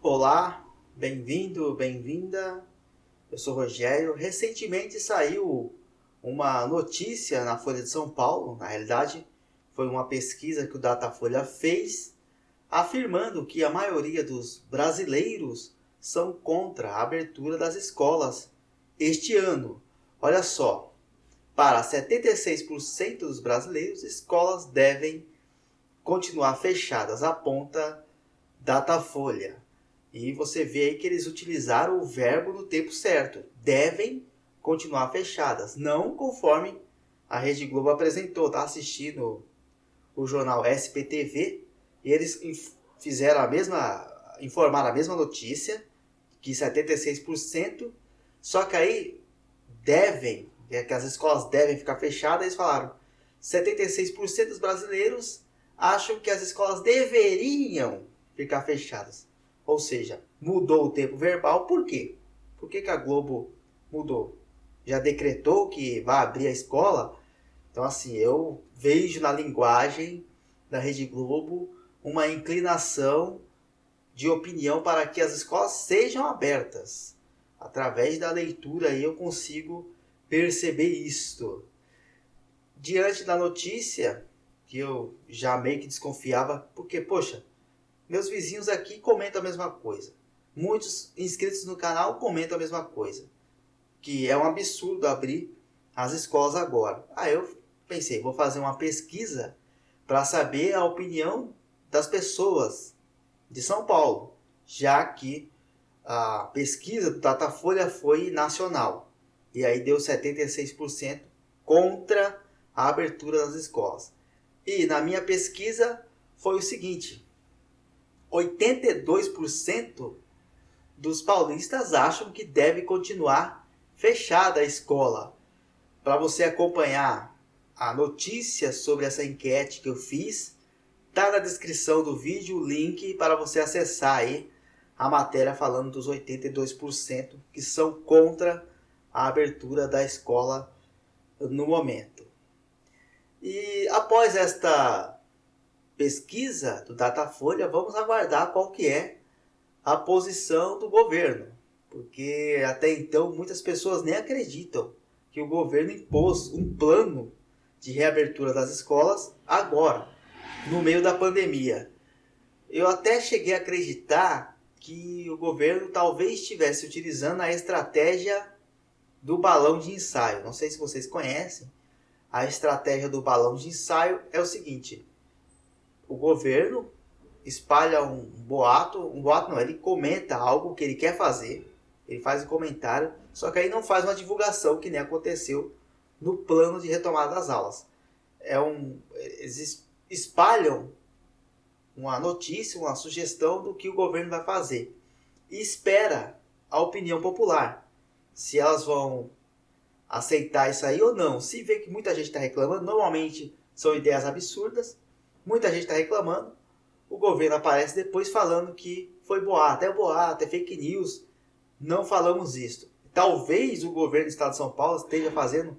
Olá, bem-vindo, bem-vinda. Eu sou Rogério. Recentemente saiu uma notícia na Folha de São Paulo, na realidade foi uma pesquisa que o Datafolha fez, afirmando que a maioria dos brasileiros são contra a abertura das escolas este ano. Olha só, para 76% dos brasileiros, escolas devem continuar fechadas, aponta Datafolha. E você vê aí que eles utilizaram o verbo no tempo certo. Devem continuar fechadas, não conforme a Rede Globo apresentou. Tá assistindo o jornal SPTV e eles informaram a mesma notícia, que 76%, só que aí que as escolas devem ficar fechadas, eles falaram 76% dos brasileiros acham que as escolas deveriam ficar fechadas. Ou seja, mudou o tempo verbal. Por quê? Por que a Globo mudou? Já decretou que vai abrir a escola? Então, assim, eu vejo na linguagem da Rede Globo uma inclinação de opinião para que as escolas sejam abertas. Através da leitura aí eu consigo perceber isto. Diante da notícia, que eu já meio que desconfiava, porque, poxa, meus vizinhos aqui comentam a mesma coisa. Muitos inscritos no canal comentam a mesma coisa. Que é um absurdo abrir as escolas agora. Aí eu pensei, vou fazer uma pesquisa para saber a opinião das pessoas de São Paulo, já que a pesquisa do Datafolha foi nacional. E aí deu 76% contra a abertura das escolas. E na minha pesquisa foi o seguinte: 82% dos paulistas acham que deve continuar fechada a escola. Para você acompanhar a notícia sobre essa enquete que eu fiz, está na descrição do vídeo o link para você acessar aí a matéria falando dos 82% que são contra a abertura da escola no momento. E após esta pesquisa do Datafolha, vamos aguardar qual que é a posição do governo, porque até então muitas pessoas nem acreditam que o governo impôs um plano de reabertura das escolas agora, no meio da pandemia. Eu até cheguei a acreditar que o governo talvez estivesse utilizando a estratégia do balão de ensaio. Não sei se vocês conhecem. A estratégia do balão de ensaio é o seguinte: o governo espalha um boato não, ele comenta algo que ele quer fazer, ele faz um comentário, só que aí não faz uma divulgação, que nem aconteceu no plano de retomada das aulas. Eles espalham uma notícia, uma sugestão do que o governo vai fazer e espera a opinião popular, se elas vão aceitar isso aí ou não. Se vê que muita gente está reclamando, normalmente são ideias absurdas, muita gente está reclamando, o governo aparece depois falando que foi boato, é fake news, não falamos isso. Talvez o governo do estado de São Paulo esteja fazendo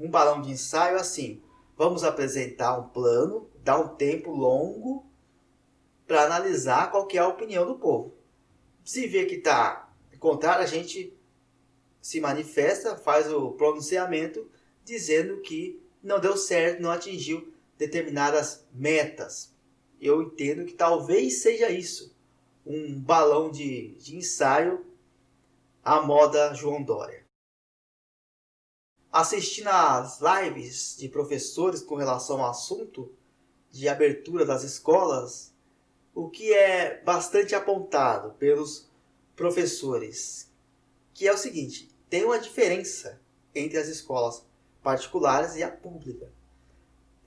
um balão de ensaio assim: vamos apresentar um plano, dar um tempo longo para analisar qual que é a opinião do povo. Se vê que está contrário, a gente se manifesta, faz o pronunciamento dizendo que não deu certo, não atingiu determinadas metas. Eu entendo que talvez seja isso, um balão de ensaio à moda João Dória. Assistindo às lives de professores com relação ao assunto de abertura das escolas, o que é bastante apontado pelos professores, que é o seguinte: tem uma diferença entre as escolas particulares e a pública.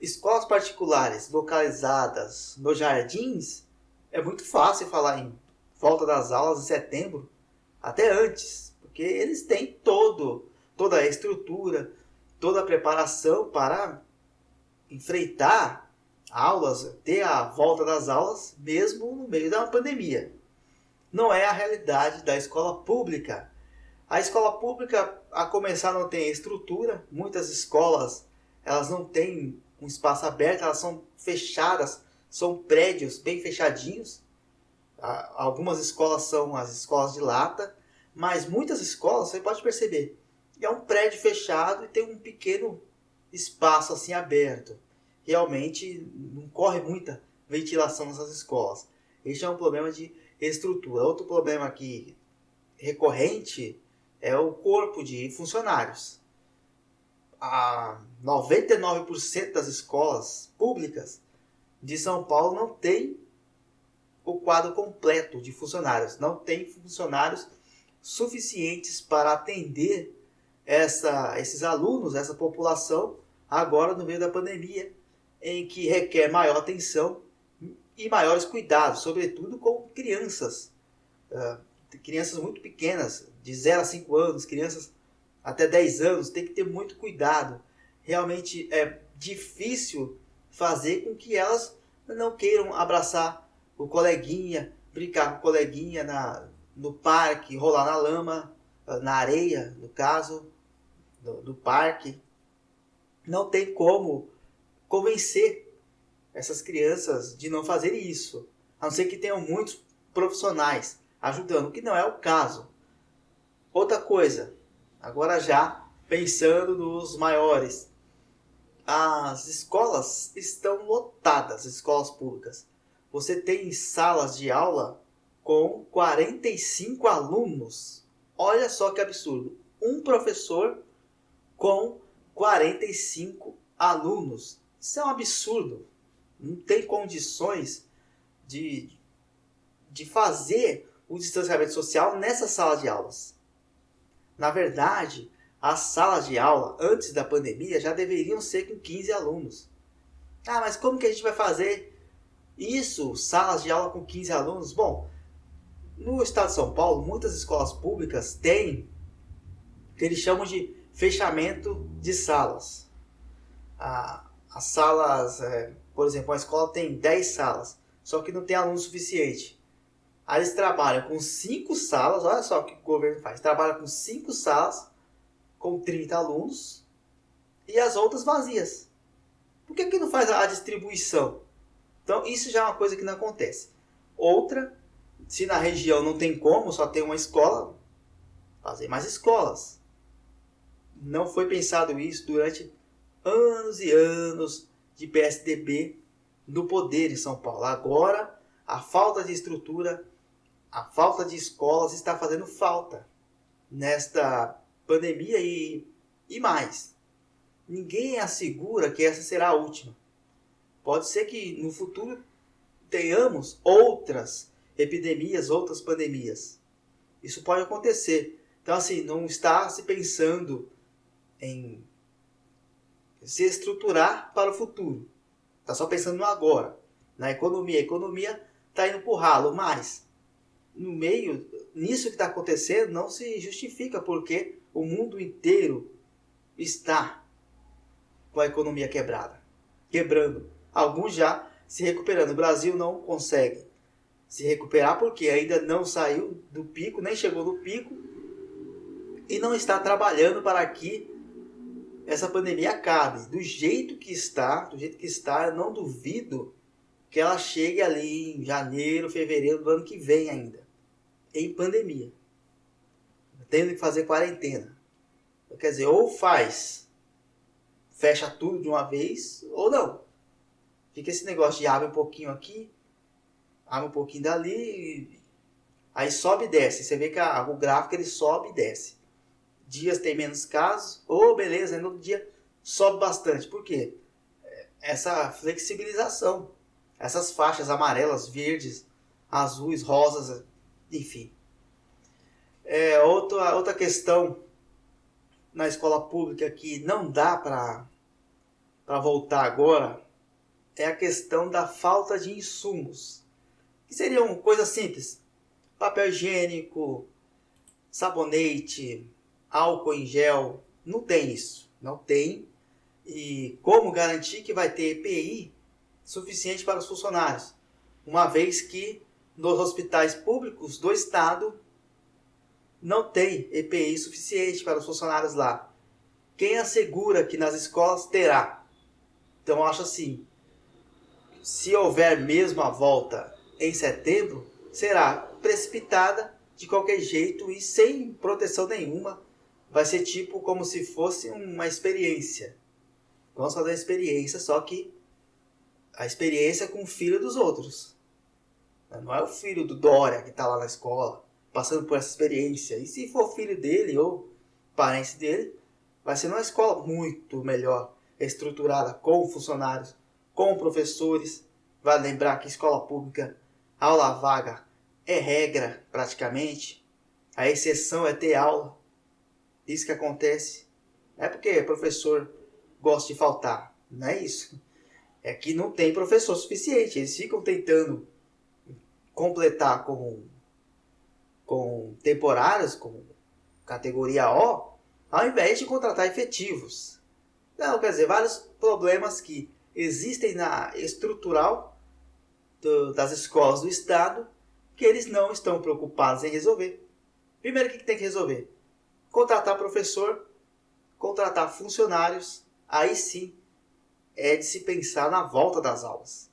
Escolas particulares localizadas nos jardins, é muito fácil falar em volta das aulas em setembro, até antes, porque eles têm toda a estrutura, toda a preparação para enfrentar aulas, ter a volta das aulas mesmo no meio da pandemia. Não é a realidade da escola pública. A escola pública, a começar, não tem estrutura. Muitas escolas, elas não têm um espaço aberto, elas são fechadas, são prédios bem fechadinhos. Algumas escolas são as escolas de lata, mas muitas escolas, você pode perceber, é um prédio fechado e tem um pequeno espaço assim aberto. Realmente não corre muita ventilação nessas escolas. Este é um problema de estrutura. Outro problema aqui recorrente é o corpo de funcionários. 99% das escolas públicas de São Paulo não tem o quadro completo de funcionários. Não tem funcionários suficientes para atender esses alunos, essa população, agora no meio da pandemia, em que requer maior atenção e maiores cuidados, sobretudo com crianças. Crianças muito pequenas, de 0 a 5 anos, crianças até 10 anos, tem que ter muito cuidado. Realmente é difícil fazer com que elas não queiram abraçar o coleguinha, brincar com o coleguinha no parque, rolar na lama, na areia, no caso, do parque. Não tem como convencer essas crianças de não fazerem isso, a não ser que tenham muitos profissionais ajudando, o que não é o caso. Outra coisa, agora já pensando nos maiores, as escolas estão lotadas, as escolas públicas. Você tem salas de aula com 45 alunos. Olha só que absurdo. Um professor com 45 alunos. Isso é um absurdo. Não tem condições de fazer o distanciamento social nessa sala de aulas. Na verdade, as salas de aula, antes da pandemia, já deveriam ser com 15 alunos. Mas como que a gente vai fazer isso? Salas de aula com 15 alunos? Bom, no estado de São Paulo, muitas escolas públicas têm o que eles chamam de fechamento de salas. As salas, por exemplo, a escola tem 10 salas, só que não tem aluno suficiente. Aí eles trabalham com 5 salas, olha só o que o governo faz. Trabalha com 5 salas, com 30 alunos, e as outras vazias. Por que não faz a distribuição? Então, isso já é uma coisa que não acontece. Outra, se na região não tem como, só tem uma escola, fazer mais escolas. Não foi pensado isso durante anos e anos de PSDB no poder em São Paulo. Agora, a falta de estrutura, a falta de escolas está fazendo falta nesta pandemia e mais. Ninguém assegura que essa será a última. Pode ser que no futuro tenhamos outras epidemias, outras pandemias. Isso pode acontecer. Então, assim, não está se pensando em se estruturar para o futuro. Está só pensando no agora, na economia. A economia está indo para o ralo, mas no meio, nisso que está acontecendo, não se justifica, porque o mundo inteiro está com a economia quebrando. Alguns já se recuperando. O Brasil não consegue se recuperar porque ainda não saiu do pico, nem chegou no pico, e não está trabalhando para que essa pandemia acabe. Do jeito que está, eu não duvido que ela chegue ali em janeiro, fevereiro do ano que vem ainda, em pandemia, tendo que fazer quarentena. Quer dizer, ou fecha tudo de uma vez, ou não. Fica esse negócio de abre um pouquinho aqui, abre um pouquinho dali, aí sobe e desce. Você vê que o gráfico ele sobe e desce. Dias tem menos casos, beleza, no outro dia sobe bastante. Por quê? Essa flexibilização, essas faixas amarelas, verdes, azuis, rosas, enfim. Outra questão na escola pública que não dá para voltar agora é a questão da falta de insumos, que seriam coisas simples: papel higiênico, sabonete, álcool em gel. Não tem isso, não tem. E como garantir que vai ter EPI suficiente para os funcionários, uma vez que nos hospitais públicos do estado não tem EPI suficiente para os funcionários lá? Quem assegura que nas escolas terá? Então eu acho assim, se houver mesmo a volta em setembro, será precipitada de qualquer jeito e sem proteção nenhuma. Vai ser tipo como se fosse uma experiência. Vamos fazer uma experiência, só que a experiência é com o filho dos outros. Não é o filho do Dória que está lá na escola, passando por essa experiência. E se for filho dele ou parente dele, vai ser numa escola muito melhor, estruturada, com funcionários, com professores. Vale lembrar que escola pública, aula vaga é regra praticamente. A exceção é ter aula. Isso que acontece. Não é porque professor gosta de faltar. Não é isso. É que não tem professor suficiente. Eles ficam tentando completar com temporários, com categoria O, ao invés de contratar efetivos. Não, quer dizer, vários problemas que existem na estrutural das escolas do Estado que eles não estão preocupados em resolver. Primeiro, o que tem que resolver? Contratar professor, contratar funcionários, aí sim é de se pensar na volta das aulas.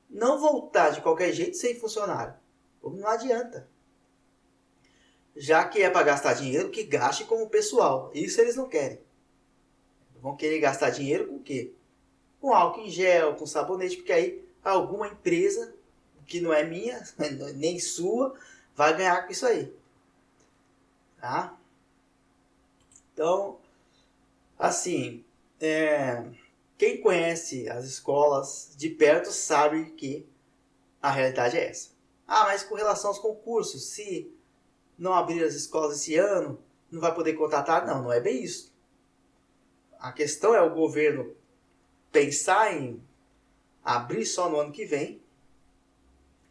Não voltar de qualquer jeito sem funcionário. Não adianta. Já que é para gastar dinheiro, que gaste com o pessoal. Isso eles não querem. Vão querer gastar dinheiro com o quê? Com álcool em gel, com sabonete, porque aí alguma empresa, que não é minha, nem sua, vai ganhar com isso aí. Tá? Então, assim, quem conhece as escolas de perto sabe que a realidade é essa. Ah, mas com relação aos concursos, se não abrir as escolas esse ano, não vai poder contratar? Não, não é bem isso. A questão é o governo pensar em abrir só no ano que vem.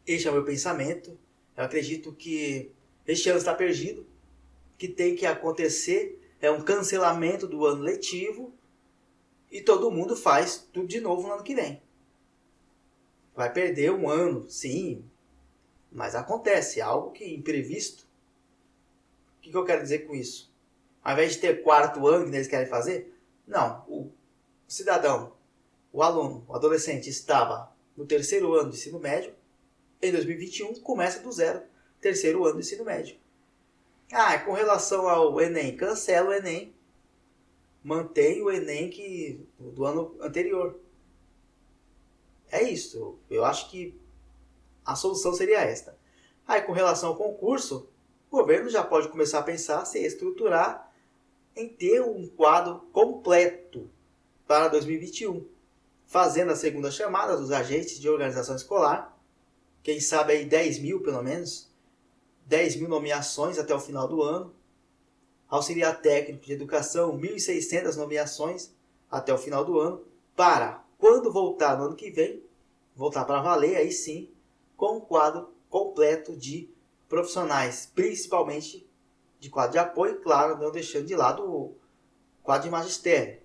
Este é o meu pensamento. Eu acredito que este ano está perdido. O que tem que acontecer é um cancelamento do ano letivo e todo mundo faz tudo de novo no ano que vem. Vai perder um ano, sim, mas acontece, algo que é imprevisto. O que eu quero dizer com isso? Ao invés de ter quarto ano que eles querem fazer, não, o cidadão, o aluno, o adolescente estava no terceiro ano do ensino médio, em 2021 começa do zero, terceiro ano do ensino médio. Ah, com relação ao Enem, cancela o Enem, mantém o Enem do ano anterior. É isso, eu acho que a solução seria esta. Aí com relação ao concurso, o governo já pode começar a pensar, se estruturar em ter um quadro completo para 2021, fazendo a segunda chamada dos agentes de organização escolar, quem sabe aí 10 mil pelo menos, 10 mil nomeações até o final do ano, auxiliar técnico de educação, 1.600 nomeações até o final do ano, para, quando voltar no ano que vem, voltar para valer, aí sim, com um quadro completo de profissionais, principalmente de quadro de apoio, claro, não deixando de lado o quadro de magistério.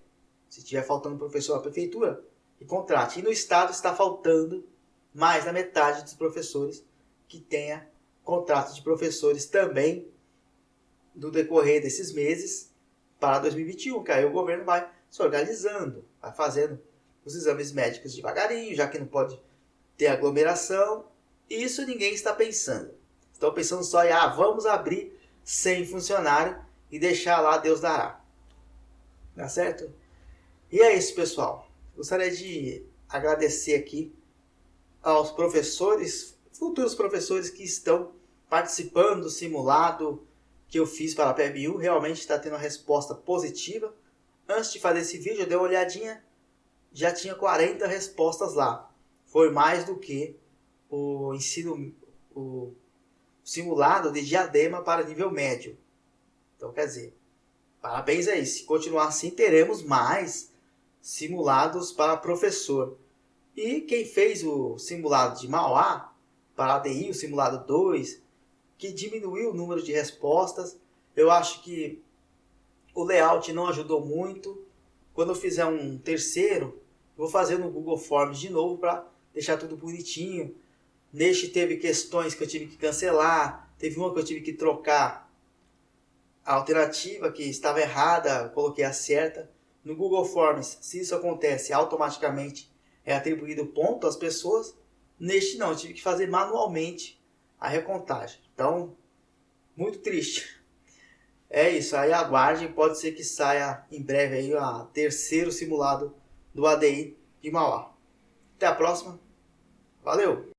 Se estiver faltando professor na prefeitura, que contrate. E no estado está faltando mais da metade dos professores que tenha contrato de professores também no decorrer desses meses para 2021, que aí o governo vai se organizando, vai fazendo os exames médicos devagarinho, já que não pode ter aglomeração. Isso ninguém está pensando. Estão pensando só em, vamos abrir sem funcionário e deixar lá Deus dará. Tá certo? E é isso, pessoal. Gostaria de agradecer aqui aos professores, futuros professores que estão participando do simulado que eu fiz para a PEB1. Realmente está tendo uma resposta positiva. Antes de fazer esse vídeo, eu dei uma olhadinha, já tinha 40 respostas lá. Foi mais do que o simulado de Diadema para nível médio. Então, quer dizer, parabéns aí. Se continuar assim, teremos mais simulados para professor. E quem fez o simulado de Mauá, para a ADI, o simulado 2, que diminuiu o número de respostas, eu acho que o layout não ajudou muito. Quando eu fizer um terceiro, vou fazer no Google Forms de novo para deixar tudo bonitinho. Neste teve questões que eu tive que cancelar, teve uma que eu tive que trocar a alternativa que estava errada, coloquei a certa. No Google Forms, se isso acontece, automaticamente é atribuído ponto às pessoas. Neste não, eu tive que fazer manualmente a recontagem. Então, muito triste. É isso, aí aguardem, pode ser que saia em breve aí o terceiro simulado do ADI de Mauá. Até a próxima, valeu!